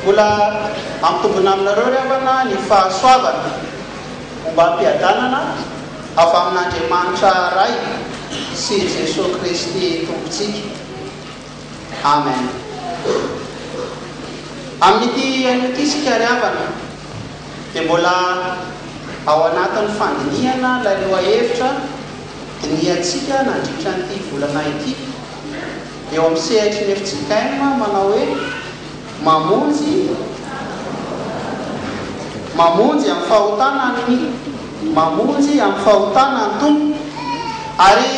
mbola ampitombona aminareo ry havana ny fahasoavana momba ampiadanana avy amin'Andriamanitra ray sy Jesosy Kristy tompontsika. Amen. Amin'ity an'ity isika ry havana dia mbola ao anatin'ny fandinihana ilay loha-hevitra diniantsika nandritra n'ity volana ity eo amin'ny sehatra ny F.J.M manao hoe mamonjy amin'ny fahotana ny mamonjy amin'ny fahotana ny tompo. Ary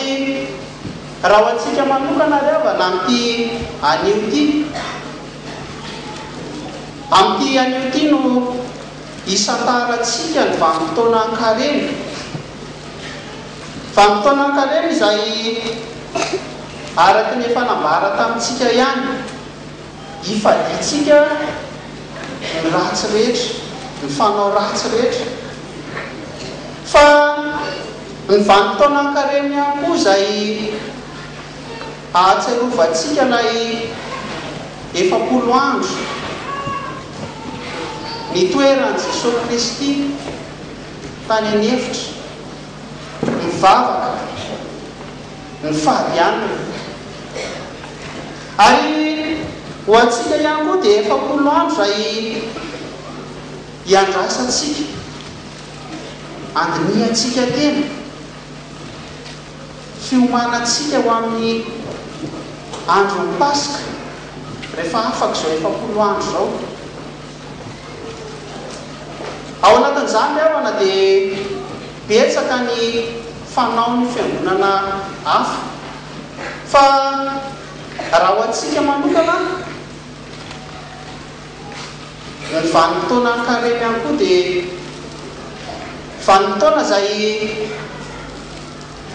raha ho antsika manokana ry havana amin'ity anio ity no isataratsika ny vanim-potoana an-karena. Vanim-potoana an-karena izay araky ny efa nambara tamintsika ihany ifaditsika ny ratsy rehetra, ny fanao ratsy rehetra. Fa ny vanim-potoana an-karena ihany koa izay ahatserovatsika ilay 7 andro nitoeran'i Jesosy Kristy tany an'efitra, mivavaka, ny fahadianana. Ary ho antsika ihany koa dia 7 andro izay iandrasantsika, andiniantsika tena, fiomanantsika ho amin'ny andron'ny Pasika rehefa afaka izao 7 andro izao. Ao anatin'izany havana dia betsaka ny fanao ny fiangonana hafa. Fa raha ho antsika manokana ny vanim-potoana an-karena ihany koa dia vanim-potoana izay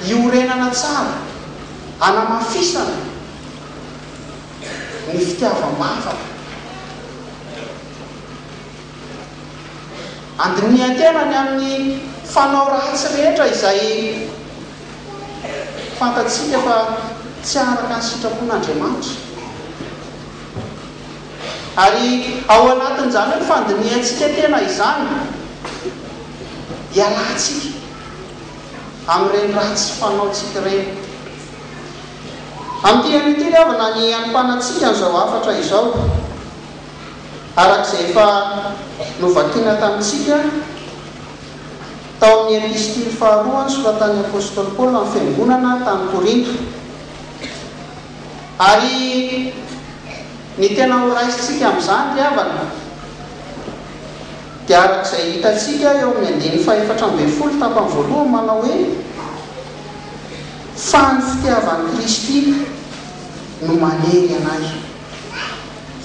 iorenana tsara, hanamafisana ny fitiavam-bavaka, andinian-tena ny amin'ny fanao ratsy rehetra izay fantatsika fa tsy araka ny sitrapon'Andriamanitra. Ary ao anatin'izany hoe fandiniantsika tena izany hialantsika amin'ireny ratsy fanaontsika ireny. Amin'ity an'ity ry havana ny anompanantsika n'izao hafatra izao arak'izay efa novakiana tamintsika tao amin'ny epistily faharoa soratan'ny apôstôly Paoly amin'ny fiangonana tany Korinto. Ary ny tena ho raisintsika amin'izany ry havana dia arak'izay hitantsika eo amin'ny 4:12 tapany voalohany manao hoe fa ny fitiavan'i Kristy no manery anay.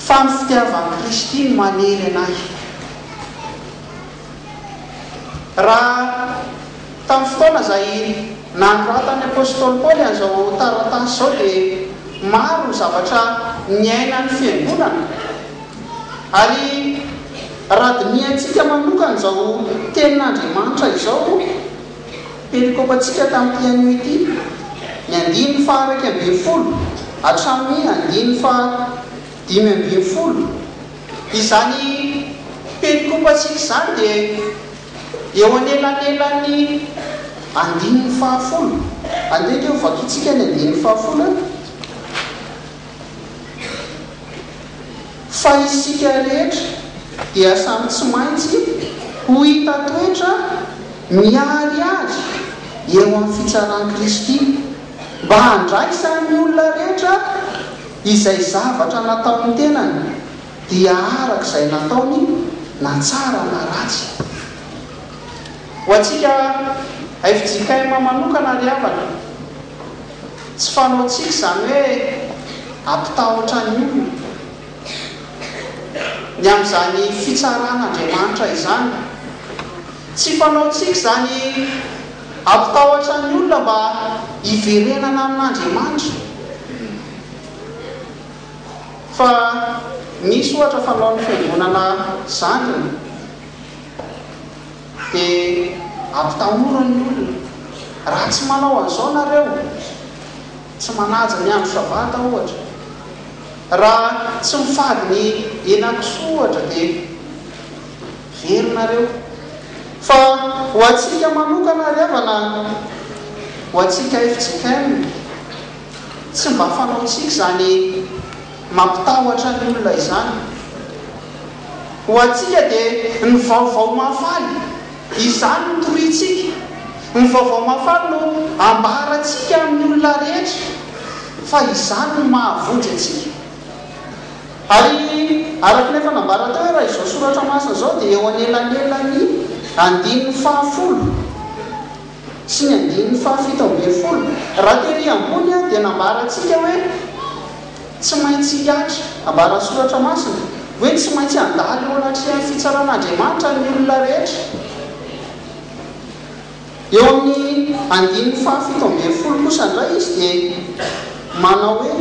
Fa ny fitiavan'i Kristy no manery anay. Raha tamin'ny fotoana izay nanoratany apôstôly Paoly an'izao taratasy izao dia maro ny zavatra niainan'ny fiangonana. Ary raha diniantsika manokana izao tenin'Andriamanitra izao perikopantsika tamin'ity anio ity ny 9:11 hatramin'ny 9:5:10. Izany perikopantsika izany dia eo anelanelan'ny 9:10. Andeka eo vakitsika ny 9:10. Fa isika rehetra dia samy tsy maintsy ho hita toetra miharihary eo amin'ny fitsaran'i Kristy mba handraisany olona rehetra izay zavatra nataony tenany dia arak'izay nataony na tsara na ratsy. Ho antsika FJKM manokana ry havana tsy fanaontsika izany hoe ampitahotra ny olona ny amin'izany fitsaran'Andriamanitra izany. Tsy fanaontsika izany ampitahotra ny olona mba hiverenana amin'Andriamanitra. Fa misy ohatra fanaon'ny fiangonana zandriny dia ampitahorany ny olona. Raha tsy manao an'izao nareo, tsy manaja ny andro sabata ohatra, raha tsy mifady ny enakisohatra dia verynareo. Fa ho atsika manokana ryavana, ho atsika FJKM, tsy mba fanaotsika zany mampitahotra ny olona izany. Ho atsika dia ny vaovao mahafaly izany no toritsika. Ny vaovao mahafaly no ambaratsika amin'ny olona rehetra, fa izany no mahavonjy atsika. Ary araka nefa nambara teo raha izao soratra masina zao dia eo anelanelany 15 sy ny 17. Raha tery ambony dia nambaratsika hoe tsy maintsy hiatra, ambara soratra masina hoe tsy maintsy andaly eo anatrehan'ny fitsaran'Andriamanitra ny olona rehetra. Eo amin'ny 17 kosa indray izy dia manao hoe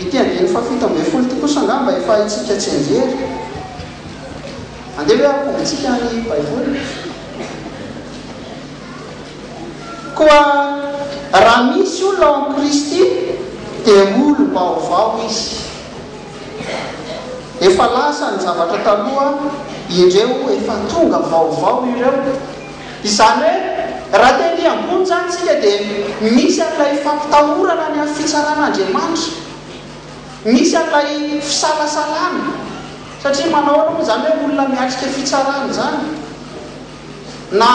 ity 17 ty kosa angamba efa itsika tsy anjery. Andeha hoe akombitsika ny Baiboly. Koa raha misy olona ao amin'ny Kristy dia olo-baovao izy. Efa lasa ny zavatra taloha, indreo efa tonga vaovao ireo. Izany hoe raha teny ambony zany tsika dia misy an'ilay fampitahorana ny amin'ny fitsaran'Andriamanitra, misy an'ilay fisalasalana. Satria manao ana moa zany hoe olona miatrika fitsarana zany, na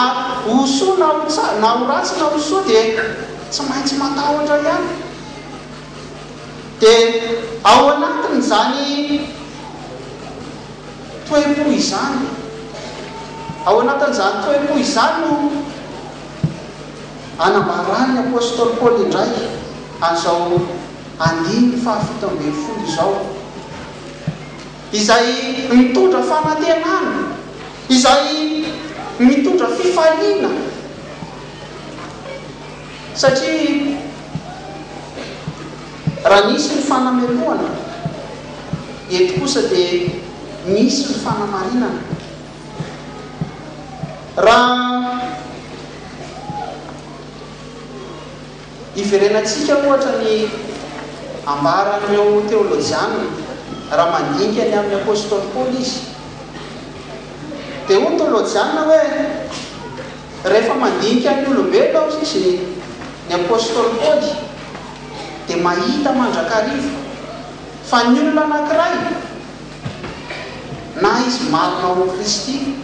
hosoa na ho ratsy na hosoa dia tsy maintsy matahotra ihany. Dia ao anatiny zany toe-po izany, ao anatin'izany toe-po izany no anambarany apôstôly Paoly indray an'izao 17 izao, izay mitondra fanantenana, izay mitondra fifaliana. Satria raha nisy ny fanameloana, eto kosa dia misy ny fanamarinana. Raha iverenantsika ohatra ny ambaran'ireo teolojiana, raha mandinika ny amin'ny apôstôly Paoly izy, dia ho teolojiana hoe rehefa mandinika ny olombelona ao izy ny apôstôly Paoly dia mahita mandrakariva fa ny olona anankiray, na izy marina ao amin'ny Kristy,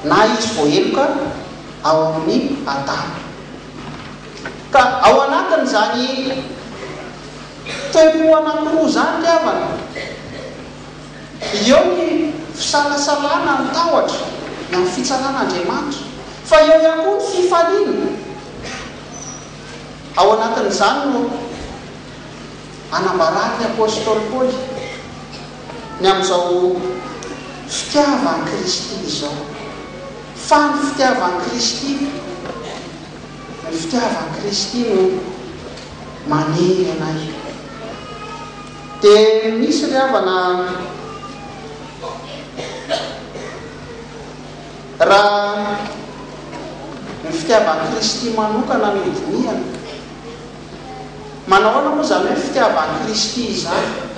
na izy voaheloka ao amin'ny Adamo. Ka ao anatin'izany toe-po anankiroa zany ryavana, eo ny fisalasalana ny tahotra ny amin'ny fitsaran'Andriamanitra, fa eo ihany koa ny fifaliana. Ao anatin'izany no anambarany apôstôly Paoly ny amin'izao fitiavan'ny Kristy izao, fa ny fitiavan'ny Kristy, ny fitiavan'ny Kristy no manery anay. Dia misy ryavana raha ny fitiavan'ny Kristy manokana no idiniana, manao ana moa zany hoe fitiavan'ny Kristy izany.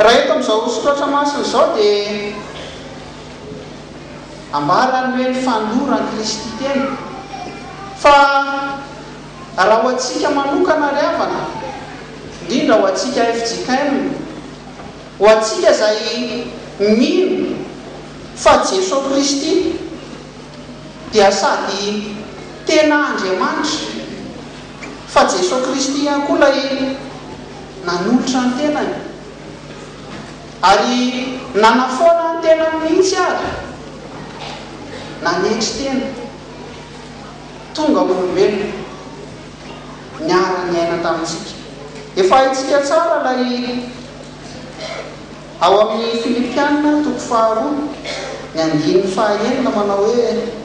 Raha eto amin'izao soratra masina izao dia ambarany hoe ny fandoran'ny Kristy tena, fa raha ho atsika manokana ryavana, indrindra ho atsika FJKM, ho atsika izay mino fa Jesosy Kristy dia sady tena Andriamanitra, fa Jesosy Kristy ihany koa ilay nanolotra ny tenany, ary nanafoana ny tenany mihitsy ary nanetry tena tonga olombelona niara-ny aina tamintsika. Efa haitsika tsara ilay ao amin'ny Filipianina 4:9 manao hoe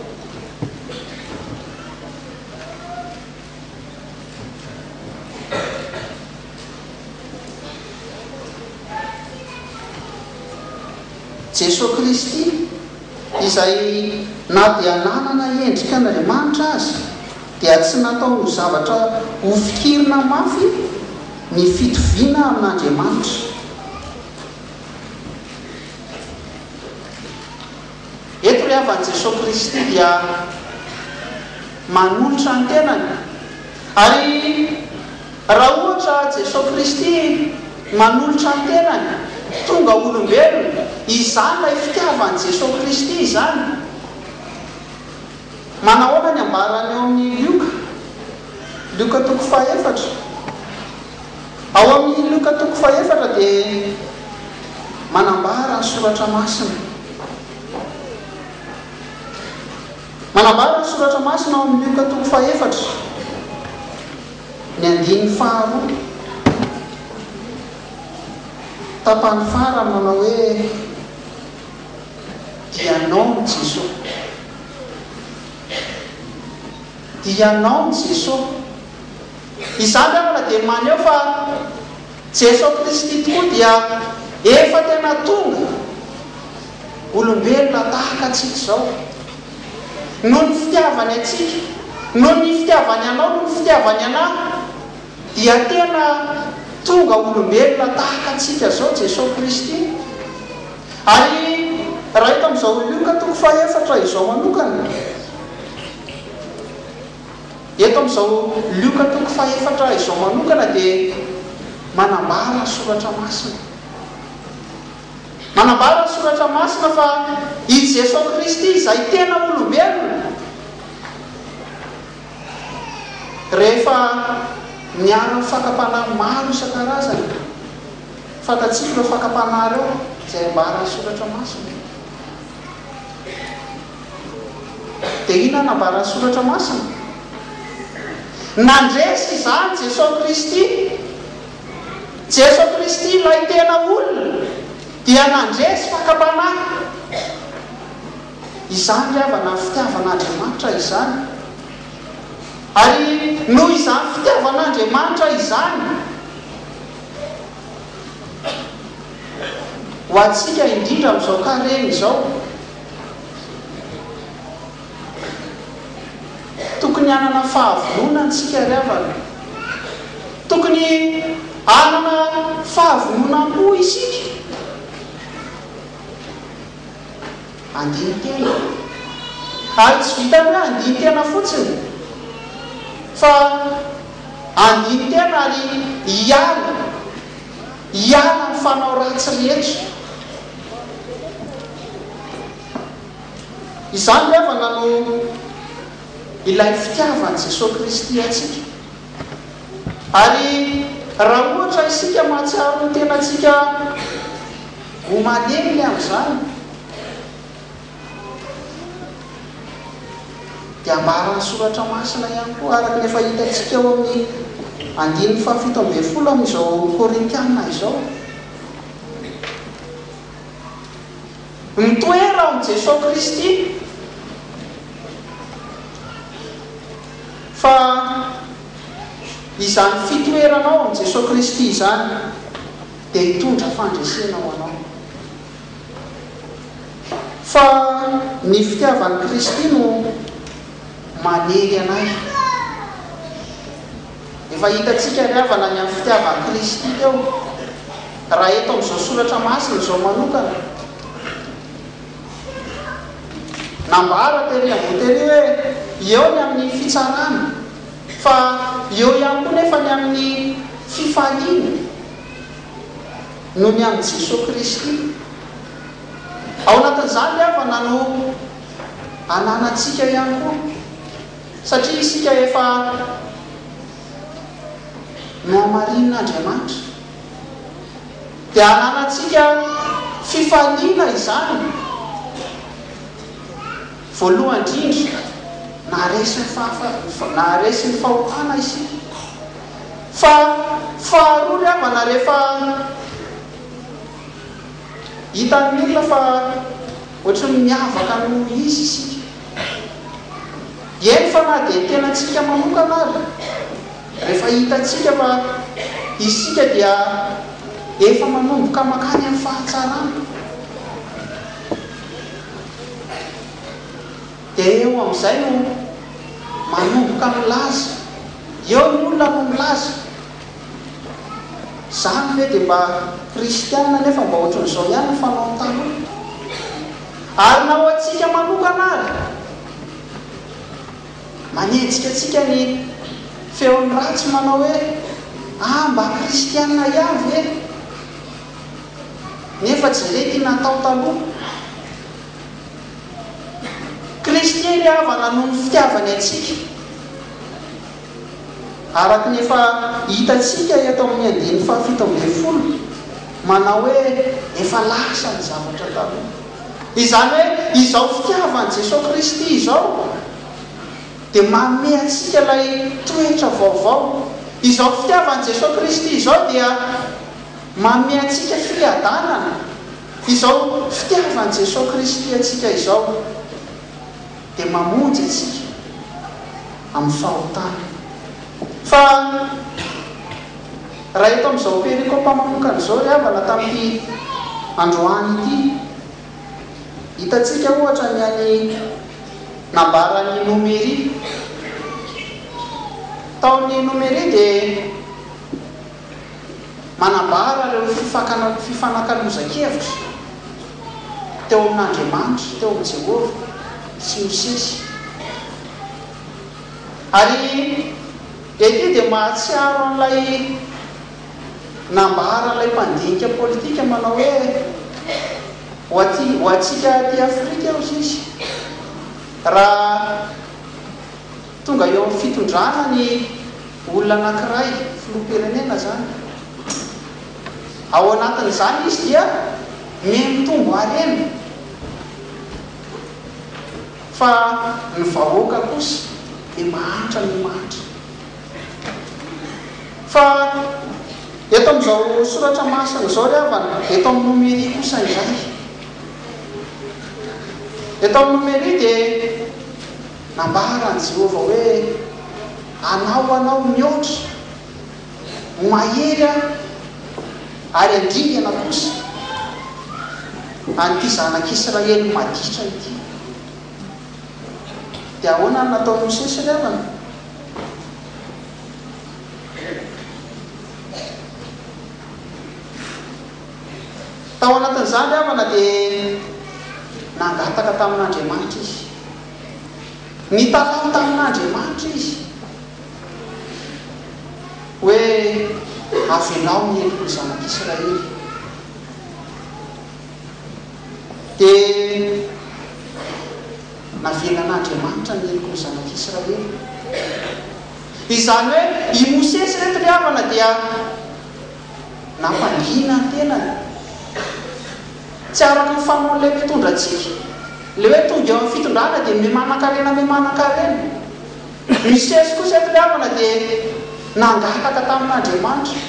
Jesosy Kristy izay na dia nanana endrika Andriamanitra azy, dia tsy natao ho zavatra ho fikirina mafy ny fitoviana amin'Andriamanitra. Eto ry havan'i Jesosy Kristy dia manolotra ny tenany, ary raha ohatra Jesosy Kristy manolotra ny tenany tonga olombelona, izany ilay fitiavan'i Jesosy Kristy izany. Manahoana ny ambarany eo amin'ny Luka 4:4. Ao amin'ny Luka 4:4 dia manambara ny soratra masina. Manambara ny soratra masina ao amin'ny Luka 4:4. Ny 5:2 tapany fara manao hoe dianao ny Jesosy, dianao ny Jesosy. Izany avana dia maneho fa Jesosy Kristy tokoa dia efa tena tonga olombelona tahaka atsika izao. Noho ny fitiavany atsika, noho ny fitiavany anao, noho ny fitiavany anahy, dia tena tonga olombelona tahaka atsika izao Jesosy Kristy. Ary raha eto amin'izao Luka 4:4 izao manokana, eto amin'izao Luka 4:4 izao manokana dia manambara ny soratra masina. Manambara ny soratra masina fa i Jesosy Kristy izay tena olombelona, rehefa niara fakapanahy maro isan-karazany, fantatsika ireo fakapanahy ireo izay ambara ny soratra masina. Dia ina nambara ny soratra masina? Nandresy izany Jesosy Kristy. Jesosy Kristy ilay tena olona dia nandresy fakapanahy. Izany ry havana fitiavan'Andriamanitra izany. Ary noho izany fitiavan'Andriamanitra izany, ho antsika indrindra amin'izao kareny izao, tokony hanana fahavonona antsika ry havana. Tokony hanana fahavononam-po isika. Andiny tena. Ary tsy vitany hoe andiny tena fotsiny, fa andiny tena ary hiala ny fanao ratsy rehetra. Izany ry havana no ilay fitiavan'i Jesosy Kristy atsika. Ary raha ohatra isika mahatsiaro ny tenantsika ho malemy amin'izany, dia ambara ny soratra masina ihany koa, araka nefa hitantsika eo amin'ny 7:20 amin'izao Korintiana izao. Mitoera ao amin'i Jesosy Kristy, fa izany fitoeranao amin'i Jesosy Kristy izany dia hitondra fandresena ho anao. Fa ny fitiavan'i Kristy no manery anay. Efa hitantsika ry havana ny amin'ny fitiavan'i Kristy teo, raha eto amin'izao soratra masina izao manokana. Nambara tery ambony tery hoe eo ny amin'ny fitsarana, fa eo ihany koa nefa ny amin'ny fifaliana noho ny amin'ny Jesosy Kristy. Ao anatin'izany ry havana no ananantsika ihany koa, satria isika efa no hamarin'Andriamanitra, dia ananantsika fifaliana izany. Voalohany indrindra naharesy ny fahotana isika, fa faharoa ry havana rehefa hitan'ny olona fa ohatran'ny miavaka no izy isika, eny fa na dia tenantsika manokana ary rehefa hitantsika fa isika dia efa manomboka makany amin'ny fahatsarana, dia eo amin'izay no manomboka milaza eo ny olona no milaza zany hoe dia mba kristianina nefa mba ohatran'izao ihany ny fanao tany ary na ho atsika manokana ary manenjika atsika ny feon'ny ratsy manao hoe mba kristianina ihavy e nefa jerety natao taloha kristiany havana noho ny fitiavany atsika araky ny efa hitatsika eto amin'ny andiny fahafito amby folo manao hoe efa lasa ny zavatra taloha izany hoe izao fitiavany Jesosy Kristy izao dia manome atsika ilay toetra vaovao. Izao fitiavany Jesosy Kristy izao dia manome atsika fiadanana. Izao fitiavany Jesosy Kristy atsika izao dia mamonjy atsika amin'ny fahotana. Fa raha eto amin'izao perikopa manokana izao ry havana tamin'ity androany ity hitatsika ohatra ny any nambarany Nomery. Taon'ny Nomery dia manambara ireo fifanakaloza-kevitra teo amin'Andriamanitra, teo amin'ny Jehova sy Mosesy. Ary ety dia mahatsiaro an'ilay nambara ilay mpandinika politika manao hoe ho atsika aty Afrika ao izy raha tonga eo amin'ny fitondrana ny olona anankiray filoham-pirenena zany. Ao anatin'izany izy dia mitombo harena fa ny vahoaka kosa dia mahantra ny mahantra. Fa eto amin'izao soratra masina izao ry havana eto amin'ny Nomery kosa izay. Eto amin'ny Nomery dia nambarany Jehova hoe anao mihoatra mahery ary andringana kosa an'ity zanak'Israely maditra ity. Dia ahoana ny nataony Mosesy ry havana? Tao anatin'izany ry havana dia nangataka tamin'Andriamanitra izy, nitalao tamin'Andriamanitra izy hoe avelao ny endrik'ny zanak'Israely. Dia navelan'Andriamanitra ny endrik'ny zanak'Israely. Izany hoe i Mosesy reto ry havana dia nampangina ny tenany. Tsy araka ny fanaon'ilay mpitondra atsika le hoe tonga eo amin'ny fitondrana dia memanankarena. Mosesy kosa eto ry havana dia nangataka tamin'Andriamanitra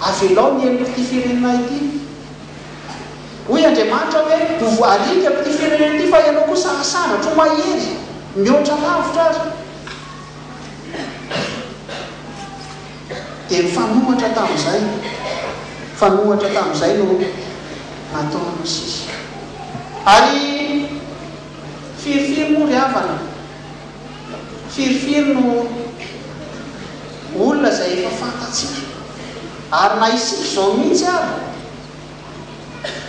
avelao ny endrik'ity firenena ity. Hoy Andriamanitra hoe arika amin'ity firenena ity fa ianao kosa asanatra ho mahery mihoatra lavitra azy. Dia fanohatra tamin'izay no nataony Mosesy. Ary firifiry moa ry havana, firifiry no olona izay efa fantatsika ary na isika izao mihitsy ary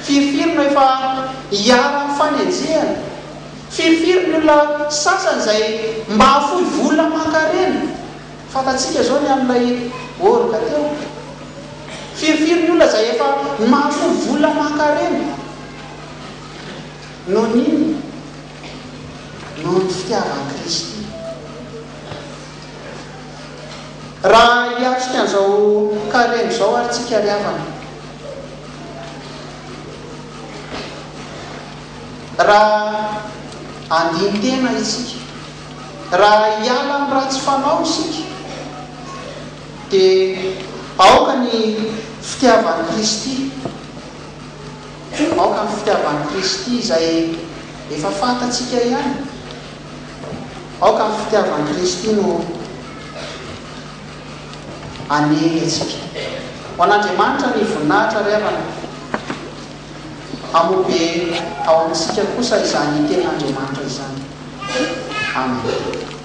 firifiry no efa hiara amin'ny fanenjehana. Firifiry ny olona sasany izay mba hafoy vola mankarena, fantatsika izao ny amin'ilay orika teo. Firifiry ny olona izay efa mahafoy vola mankarena noho n'iny noho ny fitiavany Kristy. Raha hiatrika an'izao karena izao ary tsika ry havana, raha andiny tena isika, raha hiala amin'ny ratsy fanao isika, dia aoka ny fitiavany Kristy, aoka ny fitiavany Kristy izay efa fantatsika ihany, aoka ny fitiavany Kristy no anely atsika. Ho an'Andriamanitra ny voninahitra ry havana, amobe ao amintsika kosa izany ten'Andriamanitra izany. amen.